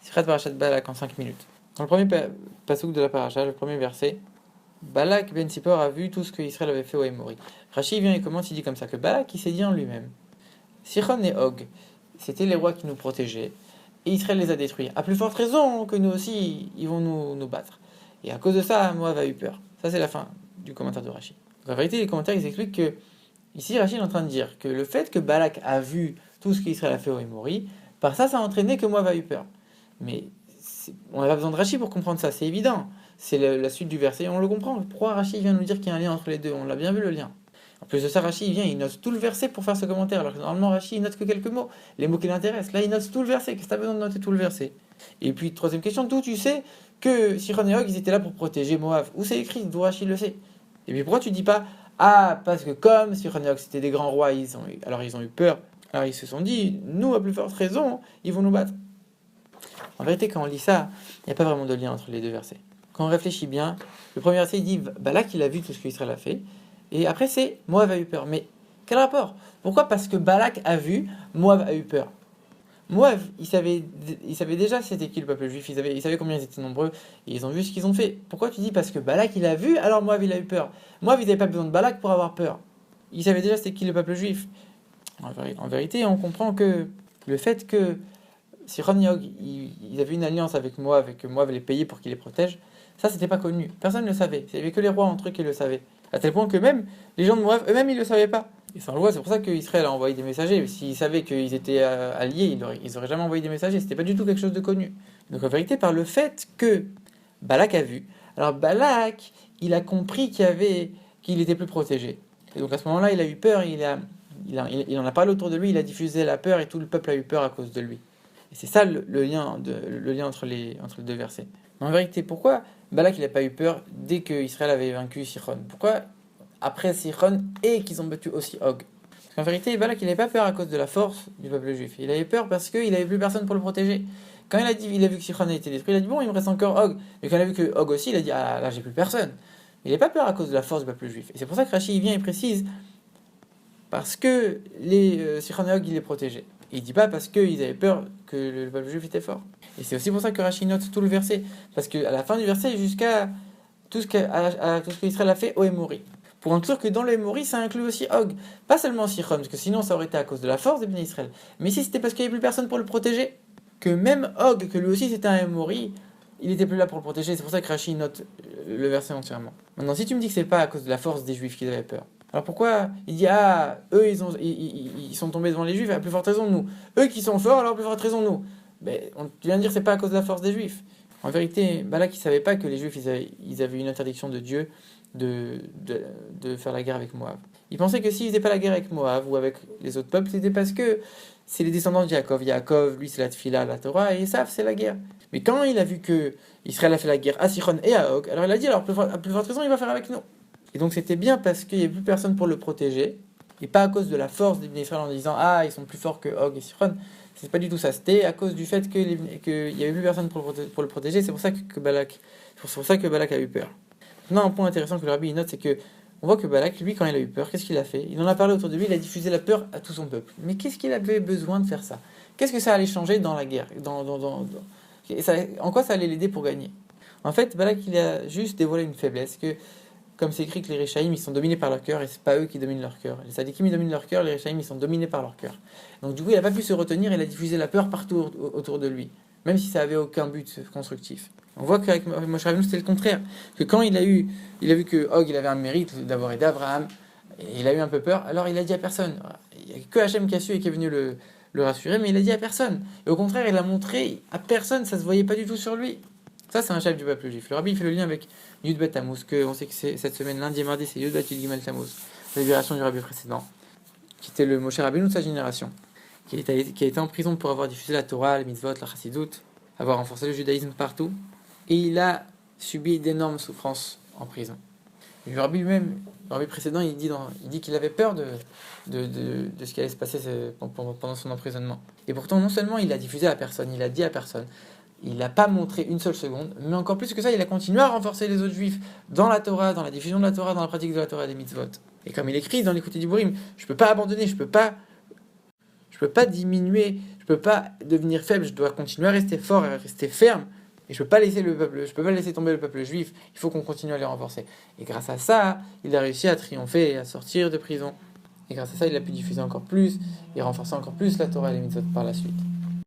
Sifrat Parashat Balak en 5 minutes. Dans le premier pasouk de la paracha, le premier verset, Balak ben Sipor a vu tout ce que Israël avait fait au Émori. Rashi vient et commence, il dit comme ça, que Balak il s'est dit en lui-même, Sichon et Og, c'était les rois qui nous protégeaient, et Israël les a détruits. À plus forte raison que nous aussi, ils vont nous battre. Et à cause de ça, Moab a eu peur. Ça c'est la fin du commentaire de Rashi. Donc, en vérité, les commentaires ils expliquent que, ici Rashi est en train de dire que le fait que Balak a vu tout ce qu'Israël a fait au Émori, par ça, ça a entraîné que Moab a eu peur. Mais on n'a pas besoin de Rashi pour comprendre ça, c'est évident. C'est la suite du verset, on le comprend. Pourquoi Rashi vient nous dire qu'il y a un lien entre les deux? On l'a bien vu le lien. En plus de ça, Rashi vient, il note tout le verset pour faire ce commentaire. Alors que normalement, Rashi il note que quelques mots, les mots qui l'intéressent. Là, il note tout le verset. Qu'est-ce que tu as besoin de noter tout le verset? Et puis, troisième question, d'où tu sais que Sichon et Og, ils étaient là pour protéger Moab? Où c'est écrit? D'où Rashi le sait? Et puis pourquoi tu dis pas, ah, parce que comme Sichon et Og, c'était des grands rois, ils ont eu peur. Alors ils se sont dit, nous, à plus forte raison, ils vont nous battre. En vérité, quand on lit ça, il n'y a pas vraiment de lien entre les deux versets. Quand on réfléchit bien, le premier verset il dit Balak il a vu tout ce qu'Israël a fait, et après c'est Moab a eu peur. Mais quel rapport? Pourquoi? Parce que Balak a vu, Moab a eu peur. Moab, il savait déjà c'était qui le peuple juif, il savait combien ils étaient nombreux, et ils ont vu ce qu'ils ont fait. Pourquoi tu dis parce que Balak il a vu, alors Moab il a eu peur? Moab il n'avait pas besoin de Balak pour avoir peur. Il savait déjà c'était qui le peuple juif. En vérité, on comprend que le fait que Sichon et Og, ils avaient une alliance avec Moab et que Moab les payait pour qu'il les protège, ça c'était pas connu. Personne ne le savait. Il n'y avait que les rois entre eux qui le savaient. À tel point que même les gens de Moab eux-mêmes ils le savaient pas. Et sans le voir, c'est pour ça qu'Israël a envoyé des messagers. S'ils savaient qu'ils étaient alliés, ils auraient jamais envoyé des messagers. C'était pas du tout quelque chose de connu. Donc en vérité, par le fait que Balak a vu, alors Balak, il a compris qu'il était plus protégé. Et donc à ce moment-là, il a eu peur, il en a parlé autour de lui, il a diffusé la peur et tout le peuple a eu peur à cause de lui. Et c'est ça le lien entre les deux versets. Mais en vérité, pourquoi Balak il n'a pas eu peur dès que Israël avait vaincu Sichon? Pourquoi après Sichon et qu'ils ont battu aussi Og? Parce qu'en vérité, Balak il n'avait pas peur à cause de la force du peuple juif. Il avait peur parce qu'il n'avait plus personne pour le protéger. Quand il a vu que Sichon a été détruit, il a dit bon, il me reste encore Og. Et quand il a vu que Og aussi, il a dit ah là j'ai plus personne. Il n'avait pas peur à cause de la force du peuple juif. Et c'est pour ça que Rashi vient et précise parce que Sichon et Og il les protégeaient. Il dit pas parce qu'ils avaient peur que le peuple juif était fort. Et c'est aussi pour ça que Rashi note tout le verset. Parce qu'à la fin du verset, jusqu'à tout ce qu'Israël a fait au Émori. Pour inclure que dans le Émori, ça inclut aussi Og. Pas seulement Sichon, parce que sinon ça aurait été à cause de la force des bénis Israël. Mais si c'était parce qu'il n'y avait plus personne pour le protéger, que même Og, que lui aussi c'était un Émori, il n'était plus là pour le protéger. C'est pour ça que Rashi note le verset entièrement. Maintenant, si tu me dis que c'est pas à cause de la force des Juifs qu'ils avaient peur, alors pourquoi il dit ah eux ils sont tombés devant les Juifs à plus forte raison nous, eux qui sont forts alors à plus forte raison nous. Mais tu viens de dire c'est pas à cause de la force des Juifs. En vérité, Balak il savait pas que les Juifs ils avaient une interdiction de Dieu de faire la guerre avec Moab. Il pensait que s'ils faisaient pas la guerre avec Moab ou avec les autres peuples, c'était parce que c'est les descendants de Jacob. Jacob, lui c'est la Tfila, la Torah, et Esav c'est la guerre. Mais quand il a vu que Israël a fait la guerre à Sichon et à Og, alors il a dit alors à plus forte raison il va faire avec nous. Et donc c'était bien parce qu'il n'y avait plus personne pour le protéger, et pas à cause de la force des Israël en disant ah ils sont plus forts que Og et Sichon. C'est pas du tout ça. C'était à cause du fait qu'il n'y avait plus personne pour le protéger. C'est pour ça que Balak a eu peur. Maintenant un point intéressant que le rabbi note, c'est que on voit que Balak, lui, quand il a eu peur, qu'est-ce qu'il a fait? Il en a parlé autour de lui, il a diffusé la peur à tout son peuple. Mais qu'est-ce qu'il avait besoin de faire ça? Qu'est-ce que ça allait changer dans la guerre? En quoi ça allait l'aider pour gagner? En fait, Balak, il a juste dévoilé une faiblesse, que comme c'est écrit que les Réchaïm, ils sont dominés par leur cœur, et c'est pas eux qui dominent leur cœur. Les Sadikim, ils dominent leur cœur, les Réchaïm, ils sont dominés par leur cœur. Donc du coup, il n'a pas pu se retenir, il a diffusé la peur partout autour de lui, même si ça avait aucun but constructif. On voit qu'avec Moshe Rabbeinu, c'était le contraire. Que quand il a vu que Og, il avait un mérite d'avoir aidé Abraham, et il a eu un peu peur, alors il a dit à personne. Il n'y a que Hachem qui a su et qui est venu le rassurer, mais il a dit à personne. Et au contraire, il a montré à personne, ça se voyait pas du tout sur lui. Ça, c'est un chef du peuple juif. Le rabbi fait le lien avec Yud Bet Tammuz, que on sait que c'est cette semaine, lundi et mardi, c'est Yud Bet Yud Gimel Tammuz, la libération du rabbi précédent, qui était le Moshe Rabbeinu de sa génération, qui a été en prison pour avoir diffusé la Torah, les mitzvot, la chassidut, avoir renforcé le judaïsme partout, et il a subi d'énormes souffrances en prison. Et le rabbi lui-même, le rabbi précédent, il dit qu'il avait peur de ce qui allait se passer pendant son emprisonnement. Et pourtant, non seulement il a diffusé à personne, il a dit à personne, il n'a pas montré une seule seconde, mais encore plus que ça, il a continué à renforcer les autres juifs dans la Torah, dans la diffusion de la Torah, dans la pratique de la Torah et des mitzvot. Et comme il écrit dans l'Écoute du Borim, je peux pas abandonner, je peux pas Je peux pas diminuer, je peux pas devenir faible, je dois continuer à rester fort, à rester ferme. Et je peux pas laisser je peux pas laisser tomber le peuple juif. Il faut qu'on continue à les renforcer. Et grâce à ça, il a réussi à triompher et à sortir de prison. Et grâce à ça, il a pu diffuser encore plus et renforcer encore plus la Torah et les mitzvot par la suite.